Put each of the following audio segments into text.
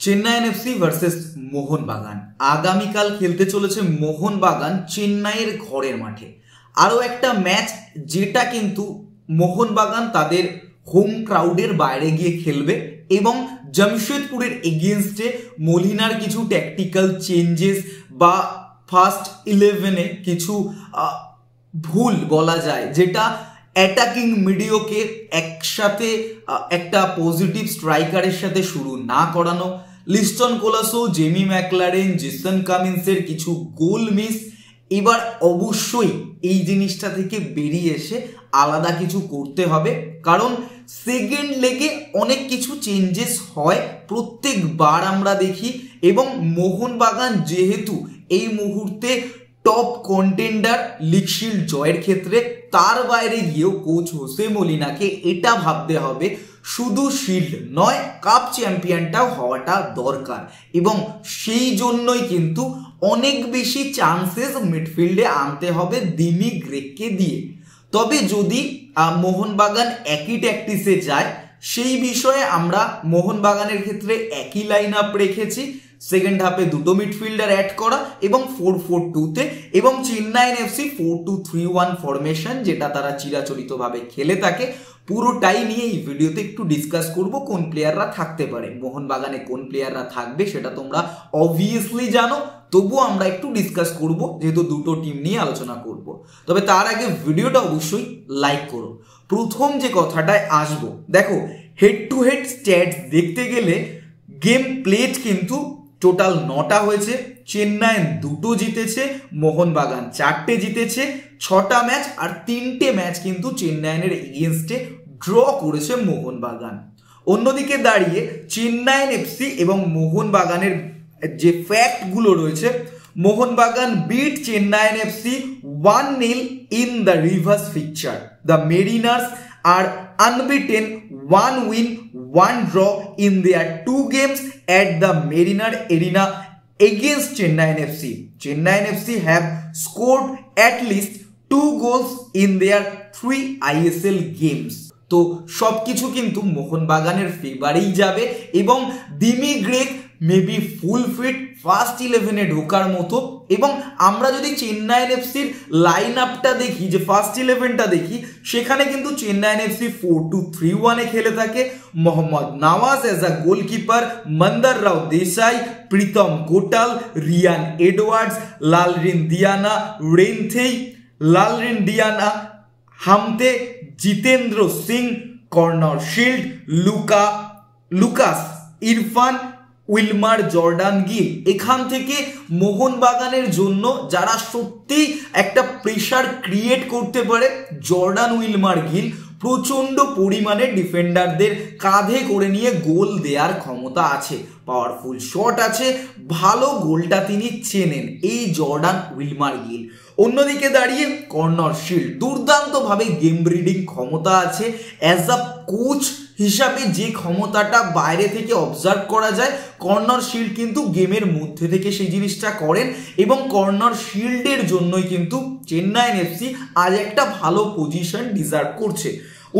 Chennai NFC versus Mohun Bagan আগামীকাল খেলতে চলেছে মোহনবাগান চেন্নাইয়ের ঘরের মাঠে। আরও একটা ম্যাচ যেটা কিন্তু মোহনবাগান তাদের হোম ক্রাউডের বাইরে গিয়ে খেলবে এবং জামশেদপুরের এগেনস্টে মলিনার কিছু ট্যাকটিক্যাল চেঞ্জেস বা ফার্স্ট 11-এ কিছু ভুল বলা যায়, যেটা অ্যাটাকিং মিডিওকে একসাথে একটা পজিটিভ স্ট্রাইকারের সাথে শুরু না করানো, Liston Colaco, Jamie Maclaren, Jason কামিন্সের কিছু গোল মিস। এবার অবশ্যই এই জিনিসটা থেকে বেরিয়ে এসে আলাদা কিছু করতে হবে, কারণ সেকেন্ড লেগে অনেক কিছু চেঞ্জেস হয় প্রত্যেকবার আমরা দেখি। এবং মোহনবাগান যেহেতু এই মুহূর্তে টপ কন্টেন্ডার লিগ শিল্ড জয়ের ক্ষেত্রে, তার বাইরে গিয়েও কোচ হোসে মলিনাকে এটা ভাবতে হবে শুধু শিল্ড নয়, কাপ চ্যাম্পিয়নটাও হওয়াটা দরকার। এবং সেই জন্যই কিন্তু অনেক বেশি চান্সেস মিডফিল্ডে আনতে হবে দিমি গ্রেগকে দিয়ে। তবে যদি মোহনবাগান একই ট্যাকটিসে যায়, সেই বিষয়ে আমরা মোহনবাগানের ক্ষেত্রে একই লাইন আপ রেখেছি, সেকেন্ড হাফে দুটো মিডফিল্ডার অ্যাড করা এবং 4-4-2-তে, এবং চেন্নাই এনএফসি 4-2-3-1 ফরমেশন, যেটা তারা চিরাচরিতভাবে খেলে থাকে। পুরোটাই নিয়ে এই ভিডিওতে একটু ডিসকাস করব কোন প্লেয়াররা থাকতে পারে, মোহনবাগানে কোন প্লেয়াররা থাকবে সেটা তোমরা অবভিয়াসলি জানো, তবুও আমরা একটু ডিসকাস করব যেহেতু দুটো টিম নিয়ে আলোচনা করব। তবে তার আগে ভিডিওটা অবশ্যই লাইক করো। প্রথম যে কথাটায় আসবো, দেখো হেড টু হেড স্ট্যাটস দেখতে গেলে গেম প্লেড কিন্তু টোটাল 9টা হয়েছে। চেন্নাই 2টো জিতেছে, মোহনবাগান 4টে জিতেছে। 6টা ম্যাচ আর 3টে ম্যাচ কিন্তু চেন্নাইয়ের এগেনস্টে ড্র করেছে মোহনবাগান। অন্যদিকে দাঁড়িয়ে চেন্নাই এফসি এবং মোহনবাগানের যে ফ্যাক্টগুলো রয়েছে, Mohun Bagan beat Chennai FC 1-0 in the reverse fixture. The mariners আর unbeaten, 1 win, 1 draw in their 2 games at the Mariner Arena against Chennai FC. Chennai FC have scored at least 2 goals in their 3 ISL games. তো সবকিছু কিন্তু মোহনবাগানের ফেভারেই যাবে এবং Dimi Greg maybe full fit, first 11-এ ঢোকার মতো। এবং আমরা যদি চেন্নাই এফসির লাইন আপটা দেখি, যে ফার্স্ট 11টা দেখি, সেখানে কিন্তু চেন্নাই এফসি 4-2-3-1-এ খেলে থাকে। Mohammad Nawaz as a goalkeeper, Mandar Rao Desai, Pritam Kotal, Ryan Edwards, Lalrin Diana, Renthei, Lalrin Diana, Hamte, Jitendra Singh, corner shield, Lucas Irfan, Wilmar Jordan Gil. এখান থেকে মোহনবাগানের জন্য যারা সত্যি একটা প্রেশার ক্রিয়েট করতে পারে, জর্ডান উইলমার গিল প্রচণ্ড পরিমাণে ডিফেন্ডারদের কাঁধে করে নিয়ে গোল দেওয়ার ক্ষমতা আছে, পাওয়ারফুল শট আছে, ভালো গোলটা তিনি চেনেন এই জর্ডান উইলমার গিল। অন্যদিকে দাঁড়িয়ে কর্নার শিল্ড দুর্দান্তভাবে গেম রিডিং ক্ষমতা আছে। অ্যাজ আ কোচ হিসাবে যে ক্ষমতাটা বাইরে থেকে অবজার্ভ করা যায়, কর্নার শিল্ড কিন্তু গেমের মধ্যে থেকে সেই জিনিসটা করেন এবং কর্নার শিল্ডের জন্যই কিন্তু চেন্নাই এফসি আজ একটা ভালো পজিশন ডিজার্ভ করছে।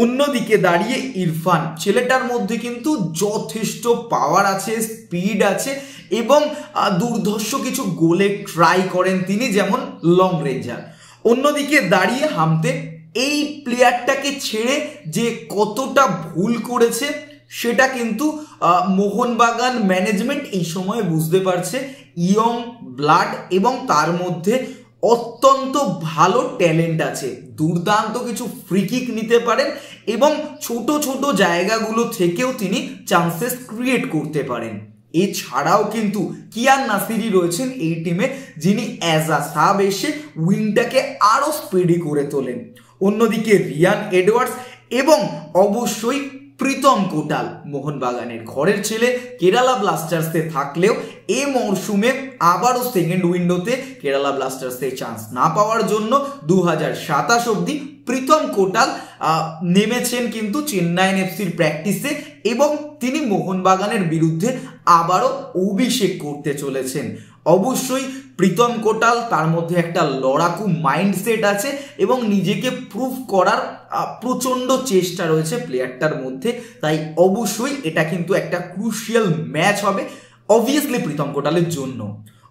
অন্যদিকে দাঁড়িয়ে ইরফান, ছেলেটার মধ্যে কিন্তু যথেষ্ট পাওয়ার আছে, স্পিড আছে এবং দুর্ধর্ষ কিছু গোলে ট্রাই করেন তিনি, যেমন লং রেঞ্জার। অন্যদিকে দাঁড়িয়ে হামতে, এই প্লেয়ারটাকে ছেড়ে যে কতটা ভুল করেছে সেটা কিন্তু মোহনবাগান ম্যানেজমেন্ট এই সময় বুঝতে পারছে। ইয়ং ব্লাড এবং তার মধ্যে অত্যন্ত ভালো ট্যালেন্ট আছে, দুর্দান্ত কিছু ফ্রি কিক নিতে পারেন এবং ছোট ছোট জায়গাগুলো থেকেও তিনি চান্সেস ক্রিয়েট করতে পারেন। এছাড়াও কিন্তু কিয়ান নাসিরি রয়েছেন এই টিমে, যিনি অ্যাজ আ সাব এসে উইংটাকে আরও স্পিডি করে তোলেন। অন্যদিকে রিয়ান এডওয়ার্ডস এবং অবশ্যই প্রীতম কোটাল, মোহনবাগানের ঘরের ছেলে, কেরালা ব্লাস্টার্সে থাকলেও এ মরশুমে আবারও সেকেন্ড উইন্ডোতে কেরালা ব্লাস্টার্সে চান্স না পাওয়ার জন্য 2027 অবধি প্রীতম কোটাল নেমেছেন কিন্তু চেন্নাই এফসির প্র্যাকটিসে এবং তিনি মোহনবাগানের বিরুদ্ধে আবারও অভিষেক করতে চলেছেন। অবশ্যই প্রীতম কোটাল, তার মধ্যে একটা লড়াকু মাইন্ডসেট আছে এবং নিজেকে প্রুভ করার প্রচণ্ড চেষ্টা রয়েছে প্লেয়ারটার মধ্যে, তাই অবশ্যই এটা কিন্তু একটা ক্রুশিয়াল ম্যাচ হবে। অবভিয়াসলি প্রীতম কোটালের জন্য।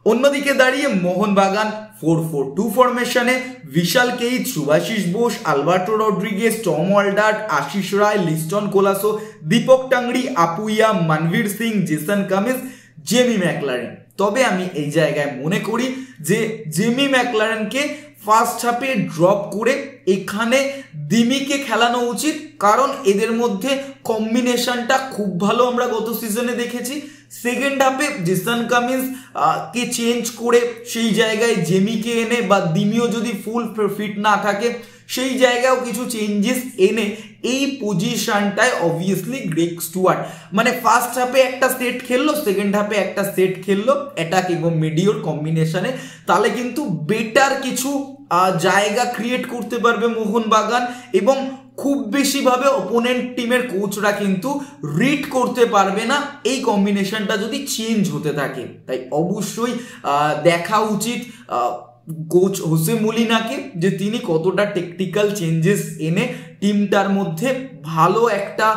অন্যদিকে দাঁড়িয়ে মোহনবাগান 4-4-2 ফরমেশনে Vishal Kaith, Subhasish Bose, Alberto Rodriguez, Tom Aldred, Ashish Rai, Liston Colaco, Deepak Tangri, Apuia, Manvir Singh, Jason Cummings, Jamie Maclaren. তবে আমি এই জায়গায় মনে করি যে জেমি ম্যাকলারেনকে ফার্স্ট হাফে ড্রপ করে এখানে দিমিকে খেলানো উচিত, কারণ এদের মধ্যে কম্বিনেশনটা খুব ভালো আমরা গত সিজনে দেখেছি। সেকেন্ড হাফে জেসন কামিন্স কে চেঞ্জ করে সেই জায়গায় জেমিকে এনে, বা দিমিও যদি ফুল ফিট না থাকে সেই জায়গায়ও কিছু চেঞ্জেস এনে এই পজিশনটায় অবভিয়াসলি গ্রেগ স্টুয়ার্ট মানে ফার্স্ট হাফে একটা সেট খেললো, সেকেন্ড হাফে একটা সেট খেললো অ্যাটাক এবং মিডিওর কম্বিনেশনে, তাহলে কিন্তু বেটার কিছু জায়গা ক্রিয়েট করতে পারবে মোহনবাগান, এবং খুব বেশিভাবে অপোনেন্ট টিমের কোচরা কিন্তু রিড করতে পারবে না এই কম্বিনেশনটা যদি চেঞ্জ হতে থাকে। তাই অবশ্যই দেখা উচিত কোচ হোসে মলিনাকে যে তিনি কতটা টেকটিক্যাল চেঞ্জেস এনে টিমটার মধ্যে ভালো একটা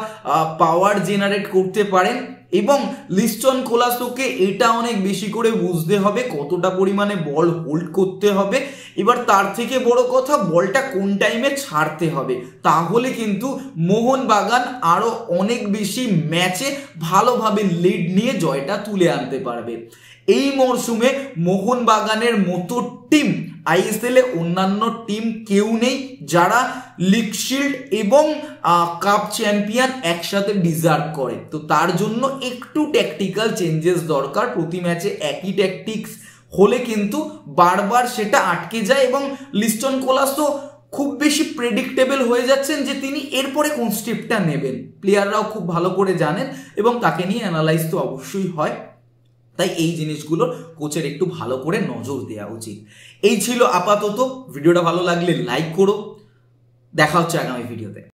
পাওয়ার জেনারেট করতে পারেন, এবং লিস্টন কোলাসোকে এটা অনেক বেশি করে বুঝতে হবে কতটা পরিমাণে বল হোল্ড করতে হবে, এবার তার থেকে বড় কথা বলটা কোন টাইমে ছাড়তে হবে, তাহলে কিন্তু মোহনবাগান আরো অনেক বেশি ম্যাচে ভালোভাবে লিড নিয়ে জয়টা তুলে আনতে পারবে। এই মরশুমে মোহনবাগানের মতো টিম আইএসএল এ অন্যান্য টিম কেউ নেই যারা লিগ শিল্ড এবং কাপ চ্যাম্পিয়ন একসাথে ডিজার্ভ করে। তো তার জন্য একটু ট্যাকটিক্যাল চেঞ্জেস দরকার, প্রতি ম্যাচে একই ট্যাকটিক্স হলে কিন্তু বারবার সেটা আটকে যায়, এবং লিস্টন কোলাসো খুব বেশি প্রেডিক্টেবল হয়ে যাচ্ছেন যে তিনি এরপরে কোন স্টেপটা নেবেন, প্লেয়াররাও খুব ভালো করে জানেন এবং তাকে নিয়ে অ্যানালাইজ তো অবশ্যই হয়। তাই এই জিনিসগুলো কোচের একটু ভালো করে নজর দেওয়া উচিত। এই ছিল আপাতত, ভিডিওটা ভালো লাগলে লাইক করো, দেখা হচ্ছে আগামী ভিডিওতে।